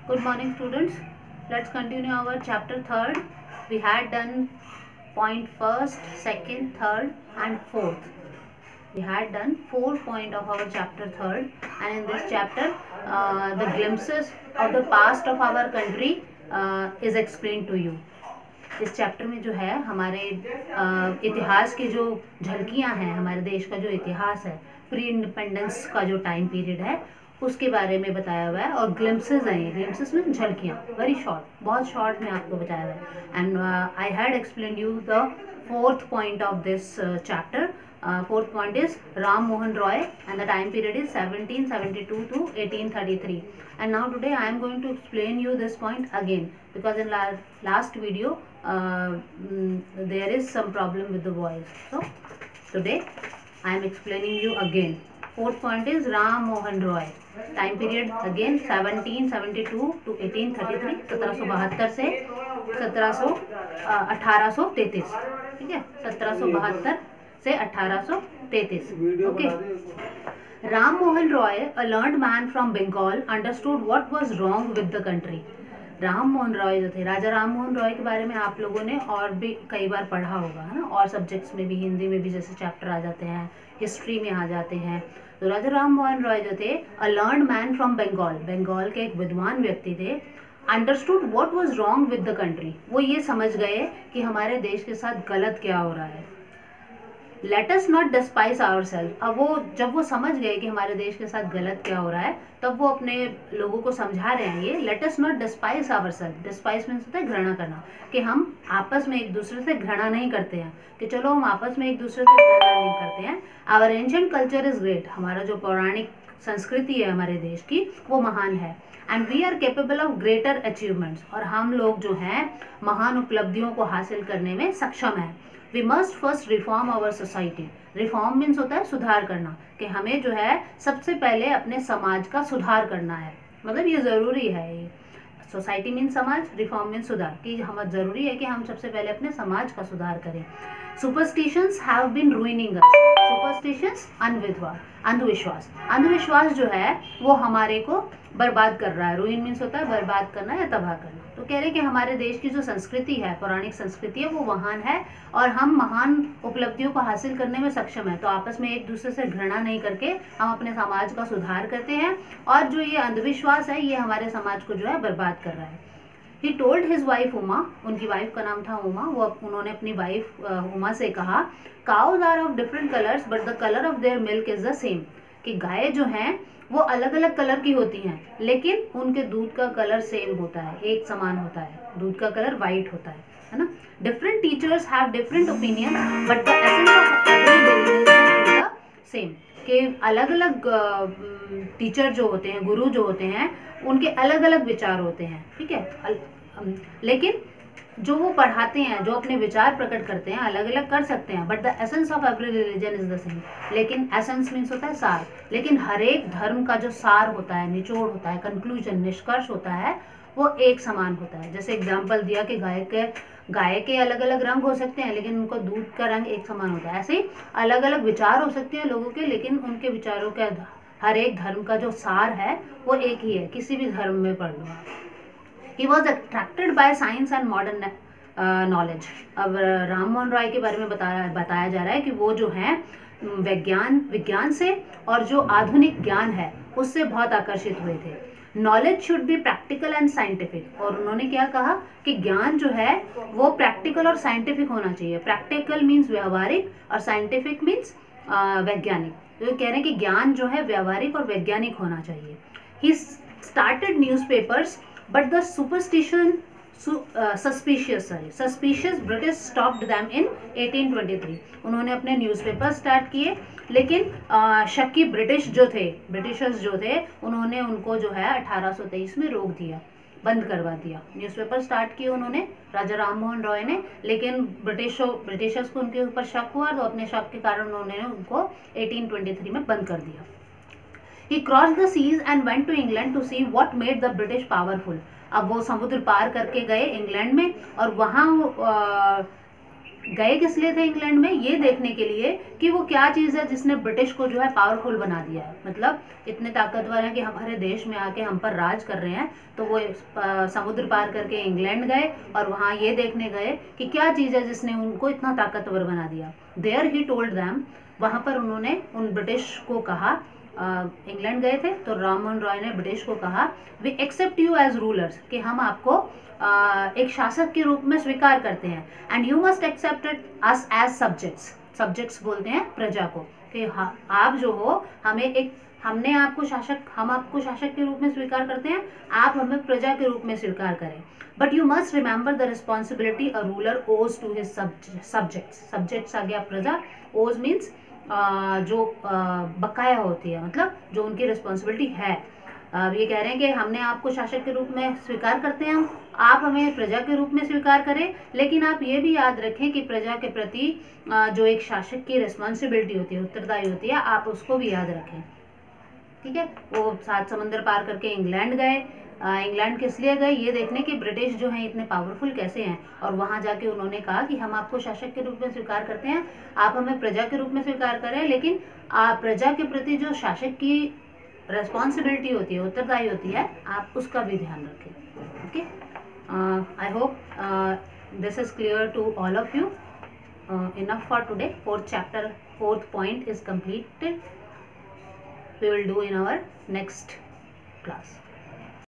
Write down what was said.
Good morning, students. Let's continue our chapter 3rd. We had done point first, second, third, and fourth. We had done 4 points of our chapter 3rd, and in this chapter, the glimpses of the past of our country is explained to you. इस chapter में जो है हमारे इतिहास की जो झलकियां हैं, हमारे देश का जो इतिहास है, प्री इंडिपेंडेंस का जो टाइम पीरियड है उसके बारे में बताया हुआ है। और ग्लिम्पसेस हैं, ग्लिम्पसेस में झलकियां, वेरी शॉर्ट, बहुत शॉर्ट में आपको बताया हुआ है। And I had explain you the fourth point of this chapter. Fourth point is Ram Mohan Roy, and the time period is 1772 to 1833. And now today I am going to explain you this point again, because in last video there is some problem with the voice. So today I am explaining you again. Fourth point is Ram Mohan Roy. Time period again 1772 to 1833. 1772 से 1833. ठीक है, 1772 से 1833. Okay. Ram Mohan Roy, a learned man from Bengal, understood what was wrong with the country. Ram Mohan Roy जो थे, राजा राम मोहन रॉय के बारे में आप लोगों ने और भी कई बार पढ़ा होगा, है ना, और सब्जेक्ट्स में भी, हिंदी में भी जैसे चैप्टर आ जाते हैं, हिस्ट्री में आ जाते हैं. तो राजा राम मोहन रॉय जो थे, a learned man from Bengal, Bengal के एक विद्वान व्यक्ति थे. Understood what was wrong with the country, वो ये समझ गए कि हमारे देश के साथ गलत क्या हो रहा है. Let us not despise our self. अब वो जब वो समझ गए कि हमारे देश के साथ गलत क्या हो रहा है, तब वो अपने लोगों को समझा रहे हैं ये, let us not despise our self. Despise means होता है घृणा करना, कि हम आपस में एक दूसरे से घृणा नहीं करते हैं, कि चलो हम आपस में एक दूसरे से घृणा नहीं करते हैं. Our ancient culture is great, हमारा जो पौराणिक संस्कृति है हमारे देश की, वो महान है. And we are capable of greater achievements, और हम लोग जो हैं महान उपलब्धियों को हासिल करने में सक्षम हैं. We must first reform our society. Reform means होता है सुधार करना, कि हमें जो है सबसे पहले अपने समाज का सुधार करना है. मतलब ये ज़रूरी है. ये सोसाइटी मीन्स समाज, रिफॉर्म मीन्स सुधार, कि हम ज़रूरी है कि हम सबसे पहले अपने समाज का सुधार करें. Superstitions have been ruining us. Superstitions अंधविश्वास, अंधविश्वास जो है वो हमारे को बर्बाद कर रहा है. रूइन मीन्स होता है बर्बाद करना या तबाह करना. तो कह रहे कि हमारे देश की जो संस्कृति है, पौराणिक संस्कृति है, वो महान है और हम महान उपलब्धियों को हासिल करने में सक्षम है. तो आपस में एक दूसरे से घृणा नहीं करके हम अपने समाज का सुधार करते हैं, और जो ये अंधविश्वास है ये हमारे समाज को जो है बर्बाद कर रहा है. He told his wife Uma, उनकी वाइफ का नाम था उमा, वो उन्होंने अपनी वाइफ उमा से कहा, cows are of different colours but the colour of their milk is the same. कि गाय जो हैं वो अलग अलग कलर की होती हैं, लेकिन उनके दूध का कलर सेम होता है, एक समान होता है. दूध का कलर वाइट होता है ना. Different teachers have different opinion but the essence of every religion is the same. कि अलग अलग टीचर जो होते हैं, गुरु जो होते हैं, उनके अलग अलग विचार होते हैं. ठीक है, लेकिन जो वो पढ़ाते हैं, जो अपने विचार प्रकट करते हैं, अलग अलग कर सकते हैं, but the essence of every religion is the same. लेकिन एसेंस मीन्स होता है सार, लेकिन हर एक धर्म का जो सार होता है, निचोड़ होता है, कंक्लूजन, निष्कर्ष होता है, वो एक समान होता है. जैसे एग्जाम्पल दिया कि गाय के अलग अलग रंग हो सकते हैं, लेकिन उनका दूध का रंग एक समान होता है. ऐसे ही अलग अलग विचार हो सकते हैं लोगों के, लेकिन उनके विचारों के हर एक धर्म का जो सार है वो एक ही है, किसी भी धर्म में पढ़ लो. He was attracted by science and modern knowledge. अब राम मोहन रॉय के बारे में बताया जा रहा है कि वो जो है विज्ञान से और जो आधुनिक ज्ञान है उससे बहुत आकर्षित हुए थे. Knowledge should be practical and scientific. और उन्होंने क्या कहा कि ज्ञान जो है वो प्रैक्टिकल और साइंटिफिक होना चाहिए. प्रैक्टिकल मीन्स व्यवहारिक और साइंटिफिक मीन्स वैज्ञानिक. तो ये कह रहे हैं कि ज्ञान जो है व्यवहारिक और वैज्ञानिक होना चाहिए. He started newspapers but the suspicious British stopped them in 1823. उन्होंने अपने न्यूज़पेपर स्टार्ट किए, लेकिन शक्की ब्रिटिशर्स जो थे उन्होंने उनको जो है 1823 में रोक दिया, बंद करवा दिया. न्यूज़पेपर स्टार्ट किए उन्होंने, राजा राम मोहन रॉय ने, लेकिन ब्रिटिशर्स को उनके ऊपर शक हुआ, तो अपने शक के कारण उन्होंने उनको 1823 में बंद कर दिया. He crossed the seas and went to England to see what made the British powerful. अब वो समुद्र पार करके गए इंग्लैंड में, और वहाँ गए किस लिए थे इंग्लैंड में? ये देखने के लिए कि वो क्या चीज़ है जिसने ब्रिटिश को जो है पावरफुल बना दिया है, मतलब इतने ताकतवर हैं कि हमारे देश में आके हम पर राज कर रहे हैं। तो वो समुद्र पार करके इंग्लैंड गए और वहाँ ये देखने गए कि क्या चीज़ है जिसने उनको इतना ताकतवर बना दिया। देयर ही टोल्ड दैम, वहाँ पर उन्होंने उन ब्रिटिश को कहा, इंग्लैंड गए थे तो राम मोहन रॉय ने ब्रिटिश को कहा, we accept you as rulers, कि हम आपको एक शासक के रूप में स्वीकार करते हैं, and you must accept us as subjects, subjects बोलते हैं प्रजा को, कि आप जो हो हमें हमने आपको हम आपको शासक के रूप में स्वीकार करते हैं, आप हमें प्रजा के रूप में स्वीकार करें, but you must remember the responsibility a ruler ओज टू हिज सब्जेक्ट्स, सब्जेक्ट्स आ गया प्रजा, ओज मीन्स जो बकाया होती है, मतलब जो उनकी रिस्पॉन्सिबिलिटी है। ये कह रहे हैं कि हमने आपको शासक के रूप में स्वीकार करते हैं, आप हमें प्रजा के रूप में स्वीकार करें, लेकिन आप ये भी याद रखें कि प्रजा के प्रति जो एक शासक की रिस्पॉन्सिबिलिटी होती है, उत्तरदायी होती है, आप उसको भी याद रखें। ठीक है, वो 7 समंदर पार करके इंग्लैंड गए। इंग्लैंड किस लिए गए? ये देखने कि ब्रिटिश जो हैं इतने पावरफुल कैसे हैं, और वहाँ जाके उन्होंने कहा कि हम आपको शासक के रूप में स्वीकार करते हैं, आप हमें प्रजा के रूप में स्वीकार करें, लेकिन प्रजा के प्रति जो शासक की रेस्पॉन्सिबिलिटी होती है, उत्तरदायी होती है, आप उसका भी ध्यान रखें। Okay, I hope this is clear to all of you. enough for today. 4th chapter, 4th point is completed. We will do in our next class.